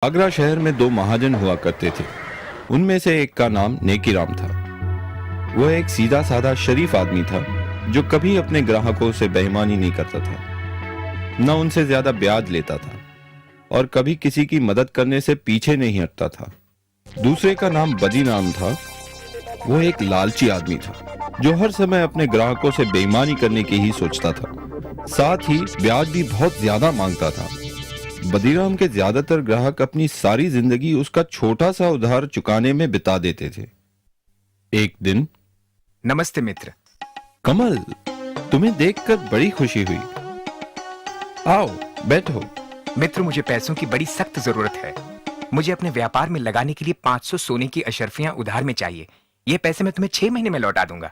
आगरा शहर में दो महाजन हुआ करते थे। उनमें से एक का नाम नेकीराम था। वह एक सीधा साधा शरीफ आदमी था जो कभी अपने ग्राहकों से बेईमानी नहीं करता था, न उनसे ज्यादा ब्याज लेता था और कभी किसी की मदद करने से पीछे नहीं हटता था। दूसरे का नाम बदीराम था। वह एक लालची आदमी था जो हर समय अपने ग्राहकों से बेईमानी करने की ही सोचता था, साथ ही ब्याज भी बहुत ज्यादा मांगता था। बदीराम के ज्यादातर ग्राहक अपनी सारी जिंदगी उसका छोटा सा उधार चुकाने में बिता देते थे। एक दिन, नमस्ते मित्र। कमल, तुम्हें देखकर बड़ी खुशी हुई। आओ बैठो। मित्र, मुझे पैसों की बड़ी सख्त जरूरत है। मुझे अपने व्यापार में लगाने के लिए 500 सोने की अशर्फियां उधार में चाहिए। ये पैसे मैं तुम्हें 6 महीने में लौटा दूंगा।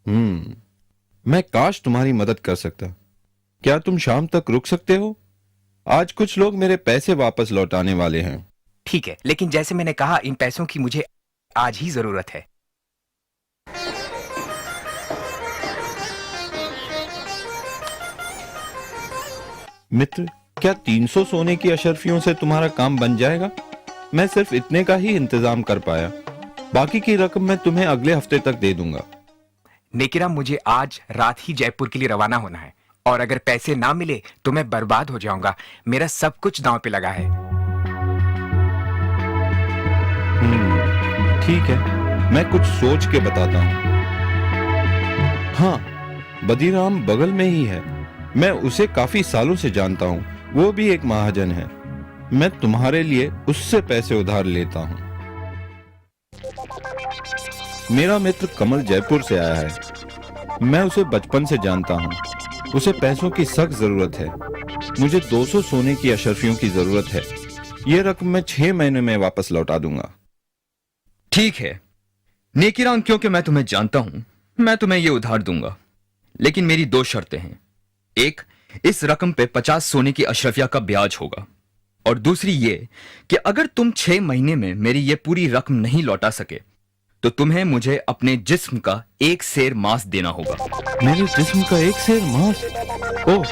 मैं काश तुम्हारी मदद कर सकता। क्या तुम शाम तक रुक सकते हो? आज कुछ लोग मेरे पैसे वापस लौटाने वाले हैं। ठीक है, लेकिन जैसे मैंने कहा, इन पैसों की मुझे आज ही जरूरत है। मित्र, क्या 300 सोने की अशर्फियों से तुम्हारा काम बन जाएगा? मैं सिर्फ इतने का ही इंतजाम कर पाया। बाकी की रकम मैं तुम्हें अगले हफ्ते तक दे दूंगा। नेकीराम, मुझे आज रात ही जयपुर के लिए रवाना होना है और अगर पैसे ना मिले तो मैं बर्बाद हो जाऊंगा। मेरा सब कुछ दांव पे लगा है। ठीक है, मैं कुछ सोच के बताता हूँ। हाँ, बदीराम बगल में ही है। मैं उसे काफी सालों से जानता हूँ। वो भी एक महाजन है। मैं तुम्हारे लिए उससे पैसे उधार लेता हूँ। मेरा मित्र कमल जयपुर से आया है। मैं उसे बचपन से जानता हूँ। उसे पैसों की सख्त जरूरत है। मुझे 200 सोने की अशर्फियों की जरूरत है। यह रकम मैं 6 महीने में वापस लौटा दूंगा। ठीक है नेकीराम, क्योंकि मैं तुम्हें जानता हूं, मैं तुम्हें यह उधार दूंगा, लेकिन मेरी 2 शर्तें हैं। एक, इस रकम पे 50 सोने की अशरफिया का ब्याज होगा, और दूसरी ये कि अगर तुम 6 महीने में मेरी ये पूरी रकम नहीं लौटा सके तो तुम्हें मुझे अपने जिस्म का 1 सेर मांस देना होगा। मेरे जिस्म का 1 सेर मांस? ओह,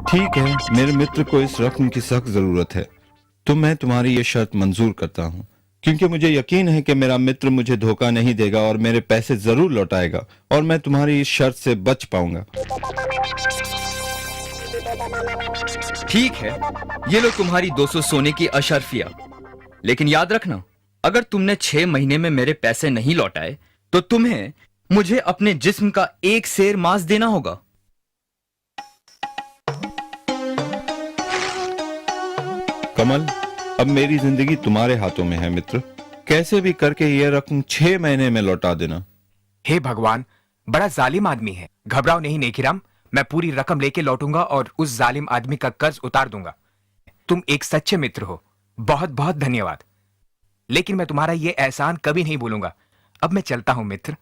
ठीक है। मेरे मित्र को इस रकम की सख्त जरूरत है, तो मैं तुम्हारी ये शर्त मंजूर करता हूँ, क्योंकि मुझे यकीन है कि मेरा मित्र मुझे धोखा नहीं देगा और मेरे पैसे जरूर लौटाएगा और मैं तुम्हारी इस शर्त से बच पाऊंगा। ठीक है, ये लो तुम्हारी 200 सोने की अशर्फिया, लेकिन याद रखना, अगर तुमने 6 महीने में मेरे पैसे नहीं लौटाए तो तुम्हें मुझे अपने जिस्म का 1 सेर मांस देना होगा। कमल, अब मेरी जिंदगी तुम्हारे हाथों में है मित्र। कैसे भी करके यह रकम 6 महीने में लौटा देना। हे भगवान, बड़ा जालिम आदमी है। घबराओ नहीं नेकीराम, मैं पूरी रकम लेके लौटूंगा और उस जालिम आदमी का कर्ज उतार दूंगा। तुम एक सच्चे मित्र हो। बहुत बहुत धन्यवाद। लेकिन मैं तुम्हारा ये एहसान कभी नहीं भूलूंगा। अब मैं चलता हूं मित्र।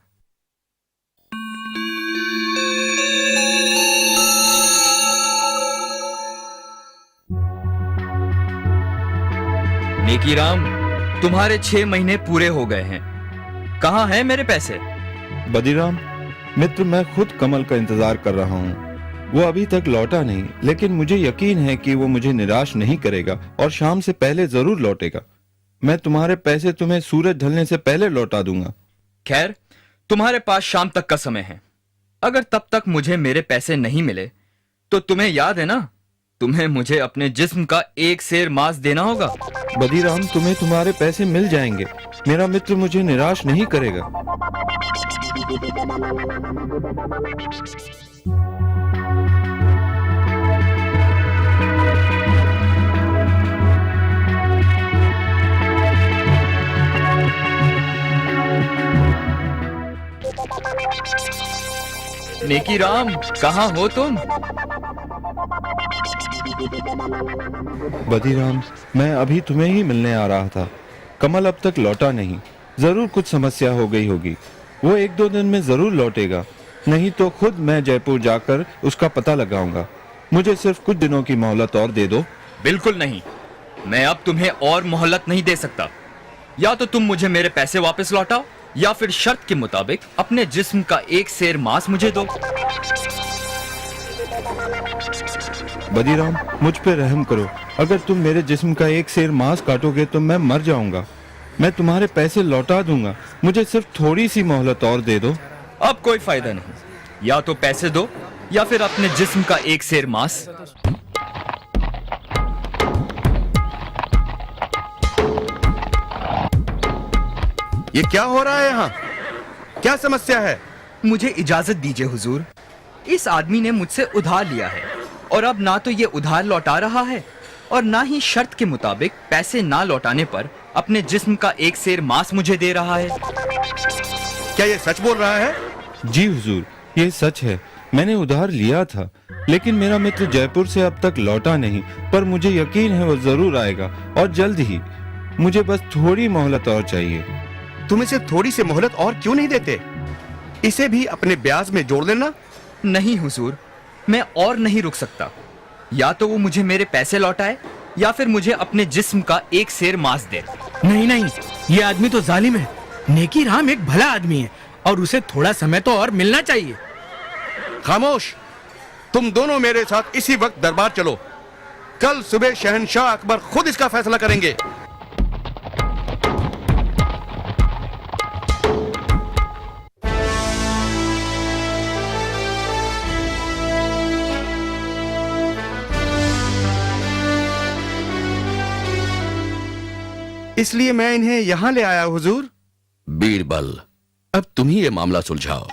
नेकीराम, तुम्हारे 6 महीने पूरे हो गए हैं। कहां हैं मेरे पैसे? बदीराम मित्र, मैं खुद कमल का इंतजार कर रहा हूँ। वो अभी तक लौटा नहीं, लेकिन मुझे यकीन है कि वो मुझे निराश नहीं करेगा और शाम से पहले जरूर लौटेगा। मैं तुम्हारे पैसे तुम्हें सूरज ढलने से पहले लौटा दूंगा। खैर, तुम्हारे पास शाम तक का समय है। अगर तब तक मुझे मेरे पैसे नहीं मिले तो तुम्हें याद है ना, तुम्हें मुझे अपने जिस्म का 1 सेर मांस देना होगा। बदीराम, तुम्हें तुम्हारे पैसे मिल जाएंगे। मेरा मित्र मुझे निराश नहीं करेगा। नेकीराम, कहां हो तुम? बदीराम, मैं अभी तुम्हें ही मिलने आ रहा था। कमल अब तक लौटा नहीं। जरूर कुछ समस्या हो गई होगी। वो 1-2 दिन में जरूर लौटेगा, नहीं तो खुद मैं जयपुर जाकर उसका पता लगाऊंगा। मुझे सिर्फ कुछ दिनों की मोहलत और दे दो। बिल्कुल नहीं, मैं अब तुम्हें और मोहलत नहीं दे सकता। या तो तुम मुझे मेरे पैसे वापस लौटाओ या फिर शर्त के मुताबिक अपने जिस्म का 1 सेर मांस मुझे दो। बदीराम, मुझ पे रहम करो। अगर तुम मेरे जिस्म का एक सेर मांस काटोगे तो मैं मर जाऊंगा। मैं तुम्हारे पैसे लौटा दूंगा, मुझे सिर्फ थोड़ी सी मोहलत और दे दो। अब कोई फायदा नहीं, या तो पैसे दो या फिर अपने जिस्म का एक सेर मांस। ये क्या हो रहा है यहाँ? क्या समस्या है? मुझे इजाजत दीजिए हुजूर। इस आदमी ने मुझसे उधार लिया है और अब ना तो ये उधार लौटा रहा है और ना ही शर्त के मुताबिक पैसे ना लौटाने पर अपने जिस्म का एक सेर मांस मुझे दे रहा है। क्या ये सच बोल रहा है? जी हुजूर, ये सच है। मैंने उधार लिया था, लेकिन मेरा मित्र जयपुर से अब तक लौटा नहीं, पर मुझे यकीन है वो जरूर आएगा और जल्द ही। मुझे बस थोड़ी मोहलत और चाहिए। तुम इसे थोड़ी सी मोहलत और क्यों नहीं देते? इसे भी अपने ब्याज में जोड़ लेना। नहीं हुजूर, मैं और नहीं रुक सकता। या तो वो मुझे मेरे पैसे लौटाए या फिर मुझे अपने जिस्म का एक सेर मांस दे। नहीं नहीं, ये आदमी तो जालिम है। नेकी राम एक भला आदमी है और उसे थोड़ा समय तो और मिलना चाहिए। खामोश! तुम दोनों मेरे साथ इसी वक्त दरबार चलो। कल सुबह शहंशाह अकबर खुद इसका फैसला करेंगे। इसलिए मैं इन्हें यहां ले आया हुजूर। बीरबल, अब तुम ही ये मामला सुलझाओ।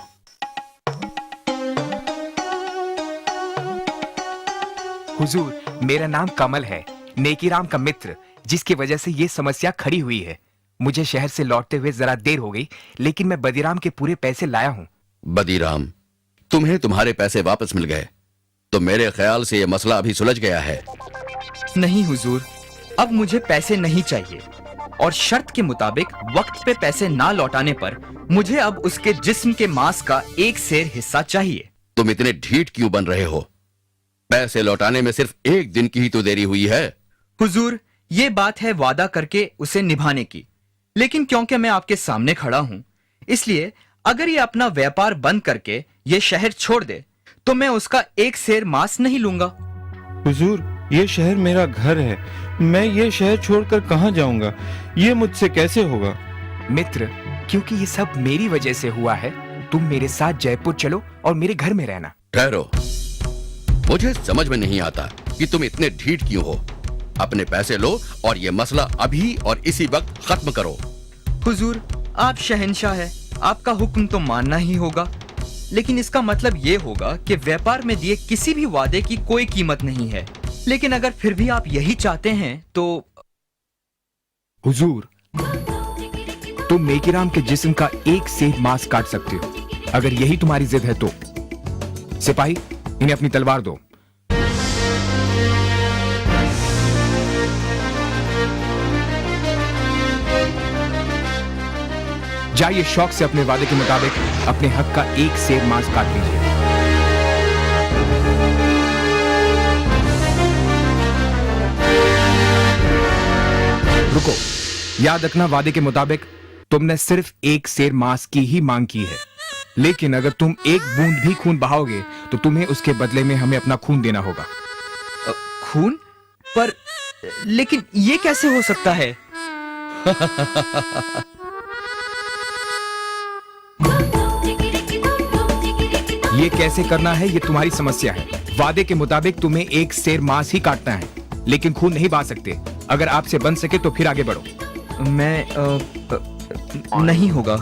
हुजूर, मेरा नाम कमल है, नेकीराम का मित्र, जिसकी वजह से ये समस्या खड़ी हुई है। मुझे शहर से लौटते हुए जरा देर हो गई, लेकिन मैं बदीराम के पूरे पैसे लाया हूँ। बदीराम, तुम्हें तुम्हारे पैसे वापस मिल गए, तो मेरे ख्याल से ये मसला अभी सुलझ गया है। नहीं हुजूर, अब मुझे पैसे नहीं चाहिए और शर्त के मुताबिक वक्त पे पैसे ना लौटाने पर मुझे अब उसके जिस्म के मांस का एक सेर हिस्सा चाहिए। तुम इतने ढीठ क्यों बन रहे हो? पैसे लौटाने में सिर्फ एक दिन की ही तो देरी हुई है। हुजूर, ये बात है वादा करके उसे निभाने की, लेकिन क्योंकि मैं आपके सामने खड़ा हूं, इसलिए अगर ये अपना व्यापार बंद करके ये शहर छोड़ दे तो मैं उसका एक सेर मांस नहीं लूंगा। हुजूर, ये शहर मेरा घर है। मैं ये शहर छोड़कर कहाँ जाऊंगा? ये मुझसे कैसे होगा? मित्र, क्योंकि ये सब मेरी वजह से हुआ है, तुम मेरे साथ जयपुर चलो और मेरे घर में रहना। ठहरो, मुझे समझ में नहीं आता कि तुम इतने ढीठ क्यों हो। अपने पैसे लो और ये मसला अभी और इसी वक्त खत्म करो। हुजूर, आप शहंशाह है, आपका हुक्म तो मानना ही होगा, लेकिन इसका मतलब ये होगा कि व्यापार में दिए किसी भी वादे की कोई कीमत नहीं है। लेकिन अगर फिर भी आप यही चाहते हैं तो। हुजूर, तुम नेकीराम के जिस्म का एक सेर मांस काट सकते हो, अगर यही तुम्हारी जिद है तो। सिपाही, इन्हें अपनी तलवार दो। जाइए शौक से अपने वादे के मुताबिक अपने हक का एक सेर मांस काट लीजिए। रुको, याद रखना, वादे के मुताबिक तुमने सिर्फ एक सेर मांस की ही मांग की है, लेकिन अगर तुम एक बूंद भी खून बहाओगे तो तुम्हें उसके बदले में हमें अपना खून देना होगा। खून? पर लेकिन ये कैसे हो सकता है? ये कैसे करना है ये तुम्हारी समस्या है। वादे के मुताबिक तुम्हें एक सेर मांस ही काटना है, लेकिन खून नहीं बहा सकते। अगर आपसे बन सके तो फिर आगे बढ़ो। मैं नहीं होगा।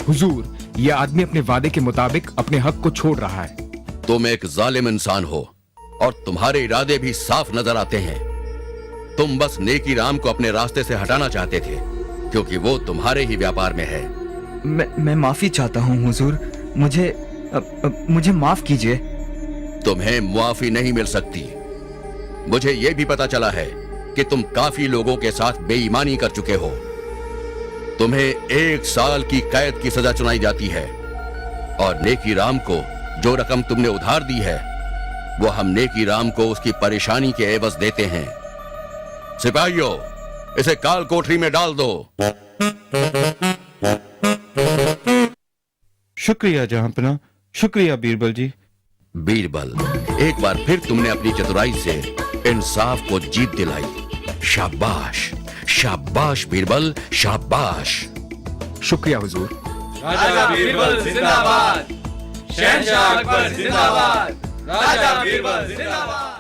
हुजूर, यह आदमी अपने वादे के मुताबिक अपने हक को छोड़ रहा है। तुम एक जालिम इंसान हो और तुम्हारे इरादे भी साफ नजर आते हैं। तुम बस नेकीराम को अपने रास्ते से हटाना चाहते थे, क्योंकि वो तुम्हारे ही व्यापार में है। मैं माफी चाहता हूँ हुजूर, मुझे माफ कीजिए। तुम्हें मुआफी नहीं मिल सकती। मुझे यह भी पता चला है कि तुम काफी लोगों के साथ बेईमानी कर चुके हो। तुम्हें 1 साल की कैद की सजा सुनाई जाती है और नेकीराम को जो रकम तुमने उधार दी है वो हम नेकीराम को उसकी परेशानी के एवज देते हैं। सिपाहियों, इसे काल कोठरी में डाल दो। शुक्रिया जहांपना, शुक्रिया बीरबल जी। बीरबल, एक बार फिर तुमने अपनी चतुराई से इंसाफ को जीत दिलाई। शाबाश, शाबाश बीरबल, शाबाश। शुक्रिया हुजूर। राजा बीरबल जिंदाबाद, शहंशाह अकबर जिंदाबाद, राजा बीरबल जिंदाबाद।